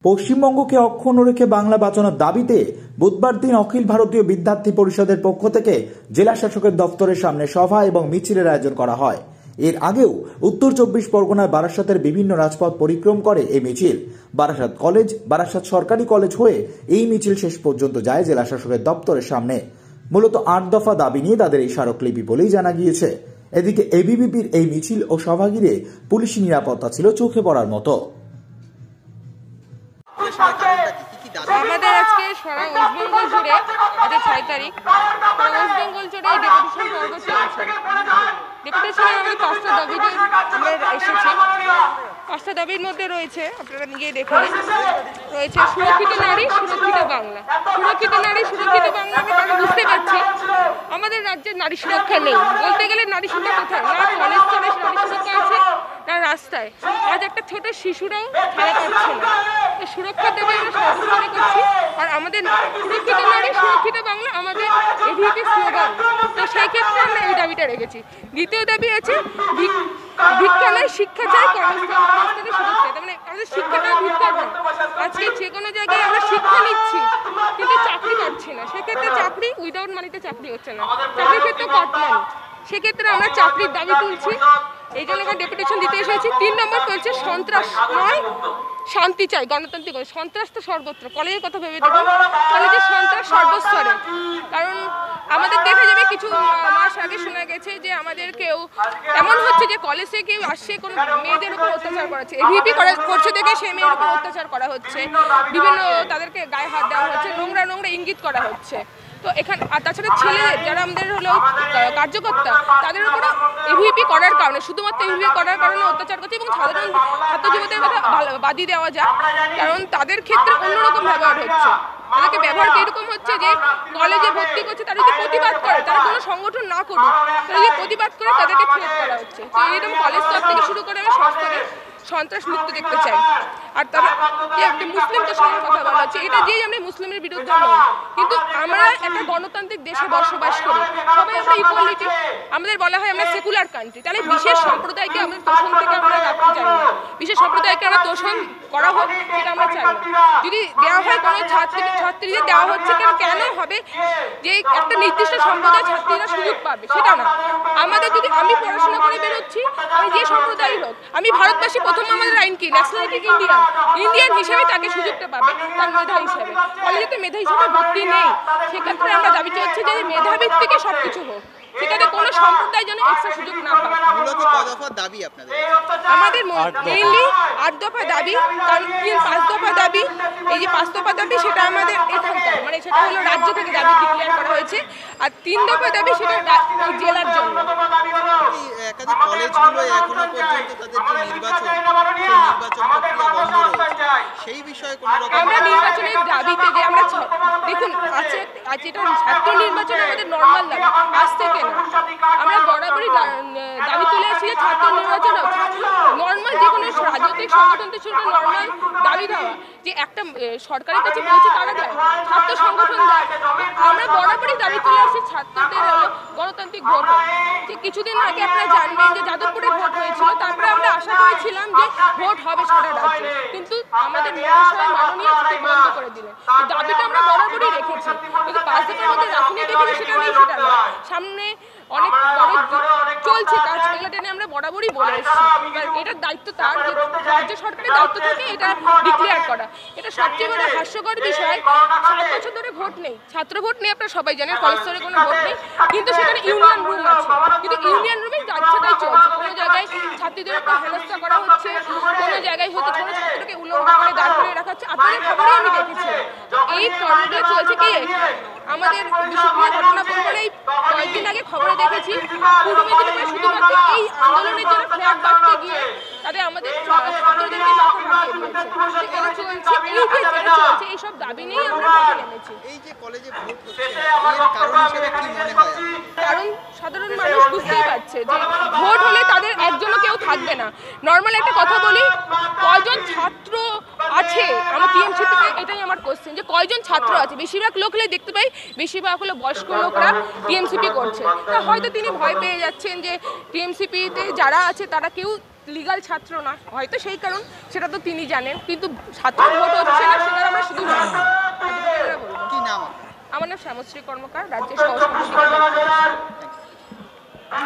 পশ্চিমবঙ্গকে অক্ষুণ্ণ রেখে বাংলা বাঁচানোর দাবিতে বুধবার দিন অখিল ভারতীয় বিদ্যার্থী পরিষদের পক্ষ থেকে জেলা শাসকের দফতরের সামনে সভা এবং মিছিলের আয়োজন করা হয়। এর আগেও উত্তর 24 পরগনার বারাসাতের বিভিন্ন রাজপথ পরিক্রম করে এই মিছিল। বারাসাত কলেজ, বারাসাত সরকারি কলেজ হয়ে এই মিছিল শেষ পর্যন্ত যায় জেলা শাসকের দপ্তরের সামনে। মূলত 8 দফা দাবি নিয়ে তাদের এই স্মারকলিপি বলেই জানা গিয়েছে। এদিকে এবিভিপির এই মিছিল ও সভা ঘিরে পুলিশি নিরাপত্তা ছিল চোখে পড়ার মতো। আমাদের আজকে সারা ওয়েস্ট বেঙ্গল জুড়ে আজকে 6 তারিখ ওয়েস্ট বেঙ্গল জুড়ে ডেপুটেশন পর্ব চলছে। ডেপুটেশনের আমাদের 5টা দাবি নিয়ে আমরা এসেছি। 5টা দাবির মধ্যে রয়েছে, আপনারা নিজেই দেখে নিন, রয়েছে সুরক্ষিত নারী, সুরক্ষিত বাংলা। সুরক্ষিত নারী, সুরক্ষিত বাংলা আমরা বুঝতে পারছি আমাদের রাজ্যে নারী সুরক্ষা নেই। বলতে গেলে নারী সুরক্ষা কোথায়? না কলেজ চলে নারী সুরক্ষা আছে, না রাস্তায়। আজ একটা ছোট শিশুরাও খেলা পাচ্ছে না। সুরক্ষার দাবি আমরা সর্বস্তরে করছি। আর আমাদের সুরক্ষিত নারী, সুরক্ষিত বাংলা আমাদের এভিপি স্লোগান। তো সেই ক্ষেত্রে আমরা এই দাবিটা রেখেছি। দ্বিতীয় দাবি আছে ভিক্ষা নয়, শিক্ষা চাই, কর্মস্থলে সুযোগ চাই। তার মানে আমাদের শিক্ষাটা ভিক্ষা নয়। আজকে যে কোনো জায়গায় আমরা শিক্ষা নিচ্ছি কিন্তু চাকরি পাচ্ছি না। সেক্ষেত্রে চাকরি উইদাউট মানিতে চাকরি হচ্ছে না, চাকরির ক্ষেত্রে কট মানি। সেক্ষেত্রে আমরা চাকরির দাবি তুলছি, এই জন্য আমরা ডেপুটেশন দিতে এসেছি। 3 নম্বর বলছে সন্ত্রাস নয়, শান্তি চাই, গণতান্ত্রিক। সন্ত্রাস তো সর্বত্র, কলেজের কথা ভেবে দেখুন, কলেজের সন্ত্রাস সর্বস্তরে। কারণ আমাদের দেখা যাবে কিছু মাস আগে শোনা গেছে যে আমাদের কেউ এমন হচ্ছে যে কলেজে কেউ আসছে কোনো মেয়েদের উপর অত্যাচার করাচ্ছে, এভিপি করছে দেখে সেই মেয়ের উপর অত্যাচার করা হচ্ছে, বিভিন্ন তাদেরকে গায়ে হাত দেওয়া হচ্ছে, নোংরা নোংরা ইঙ্গিত করা হচ্ছে। তো এখানে আর তাছাড়া ছেলেদের যারা আমাদের হলো কার্যকর্তা, তাদের উপরে এভিপি করার কারণে, শুধুমাত্র এভিপি করার কারণে অত্যাচার করছে। এবং সাধারণ ছাত্র যুবতীদের কথা বাদই দেওয়া যায়, কারণ তাদের ক্ষেত্রে অন্যরকম ব্যবহার হচ্ছে। তাদেরকে ব্যবহার এরকম হচ্ছে যে কলেজে ভর্তি করছে, তারা যদি প্রতিবাদ করে, তারা কোনো সংগঠন না করুক, তারা যদি প্রতিবাদ করে তাদেরকে থ্রেট করা হচ্ছে। তো এরকম কলেজ স্তর থেকে শুরু করে আমি সব স্তরে সন্ত্রাস মুক্ত দেখতে চাই। আর তারা যে মুসলিমদের সঙ্গে কথা বলা হচ্ছে, এটা যেই আমরা মুসলিমের বিরুদ্ধে নই, কিন্তু আমরা একটা গণতান্ত্রিক দেশে বসবাস করি, সবাই আমরা ইকুয়ালিটি। আমাদের বলা হয় আমরা সেকুলার কান্ট্রি, তাহলে বিশেষ সম্প্রদায়কে আমাদের তোষণ থেকে আমরা রাখতে চাই না। বিশেষ সম্প্রদায়কে আমরা তোষণ করা হোক এটা আমরা চাই না। যদি দেওয়া হয় কোনো ছাত্রীদের দেওয়া হচ্ছে, কেন হবে যে একটা নির্দিষ্ট সম্প্রদায়ের ছাত্রীরা সুযোগ পাবে সেটা না। আমাদের যদি আমি পড়াশোনা করে বেরোচ্ছি, আমি যে সম্প্রদায় হোক, আমি ভারতবাসী, প্রথম আমাদের আইন কি ন্যাশনালিটি ইন্ডিয়ান হিসেবে তাকে সুযোগটা পাবে তার মেধা হিসেবে। কলেজে তো মেধা হিসেবে ভর্তি নেই। সেক্ষেত্রে আমরা দাবি চাচ্ছি যে মেধাভিত্তিকে সবকিছু হোক, সেটাতে কোনো সম্প্রদায় যেন এক্সট্রা সুযোগ না পায়। আমাদের মেইনলি 8 দফা দাবি, কারণ 5 দফা দাবি, এই যে 5 দফা দাবি সেটা আমাদের এখানকার মানে সেটা হলো রাজ্য থেকে দাবি ডিক্লেয়ার করা হয়েছে। আর 3 দফা দাবি সেটা জেলার জন্য। আমরা নির্বাচনের দাবিতে যে আমরা দেখুন আছে যেটা ছাত্র নির্বাচন আমাদের নর্মাল দাবি, আজ থেকে না। আমরা বরাবরই দাবি তুলে এসেছি যে ছাত্র নির্বাচন নর্মাল, যে কোনো রাজনৈতিক সংগঠন থেকে শুরু করে নর্মাল দাবি দেওয়া, যে একটা সরকারের কাছে পৌঁছে তারা দেয়, ছাত্র সংগঠন দেয়। আমরা বরাবরই দাবি তুলে এসেছি ছাত্রদের হলো গণতান্ত্রিক ভোট। যে কিছুদিন আগে আপনারা জানবেন যে যাদবপুরে ভোট হয়েছিল, তারপরে আমরা আশা করেছিলাম যে ভোট হবে সারা রাজ্যে, কিন্তু আমাদের মহাশয় মাননীয় সেটা বন্ধ করে দিলেন। দাবিটা আমরা বরাবরই রেখেছি, কিন্তু 5 দফার মধ্যে রাখিনি দেখেছি সেটা নেই, সেটা না। সামনে অনেক বড় চলছে কাজ, এগুলো টেনে আমরা বরাবরই বলে এসেছি। এটার দায়িত্ব তার, যে রাজ্য সরকারের দায়িত্ব থাকে এটা ডিক্লেয়ার করা। এটা সবচেয়ে বড় হাস্যকর বিষয়, 7 বছর ধরে ভোট নেই, ছাত্র ভোট নেই, আপনারা সবাই জানেন, কলেজ স্তরে কোনো ভোট নেই, কিন্তু সেখানে ইউনিয়ন রুম আছে। কিন্তু ইউনিয়ন রুমে যাচ্ছে তাই চলছে। কোনো জায়গায় ছাত্রীদের উপর হেনস্থা করা হচ্ছে, কোনো জায়গায় হয়তো ছোটো ছাত্রকে উলঙ্গ করে দাঁড় করে রাখা হচ্ছে। আপনাদের খবরে আমি দেখেছি এই কর্মগুলো চলছে। কি আমাদের বিশ্বপ্রিয় ঘটনা বলতে এই কয়েকদিন আগে খবরে দেখেছি পূর্ব মেদিনীপুরে শুধুমাত্র এই আন্দোলনের জন্য ফ্ল্যাগ বাঁধতে গিয়ে তাদের আমাদের ছাত্রদেরকে মাথা কাটিয়ে দিয়েছে। এটা চলছে, এইসব দাবি নিয়েই আমরা পথে নেমেছি। কারণ সাধারণ মানুষ বুঝতেই পারছে যে ভোট হলে তাদের একজনও কেউ থাকবে না। নর্মাল একটা কথা বলি, কয়জন ছাত্র আছে আমার টিএমসিপিতে, এটাই আমার কোশ্চেন, যে কয়জন ছাত্র আছে। বেশিরভাগ লোকগুলোই দেখতে পাই, বেশিরভাগ হলো বয়স্ক লোকরা টিএমসিপি করছে। তা হয়তো তিনি ভয় পেয়ে যাচ্ছেন যে টিএমসিপিতে যারা আছে তারা কেউ লিগাল ছাত্র না, হয়তো সেই কারণ সেটা তো তিনি জানেন, কিন্তু ছাত্র ভোট হচ্ছে না সেটা আমরা শুধু জানি। কি নাম? আমার নাম শ্যামশ্রী কর্মকার, রাজ্যের সহ সভাপতি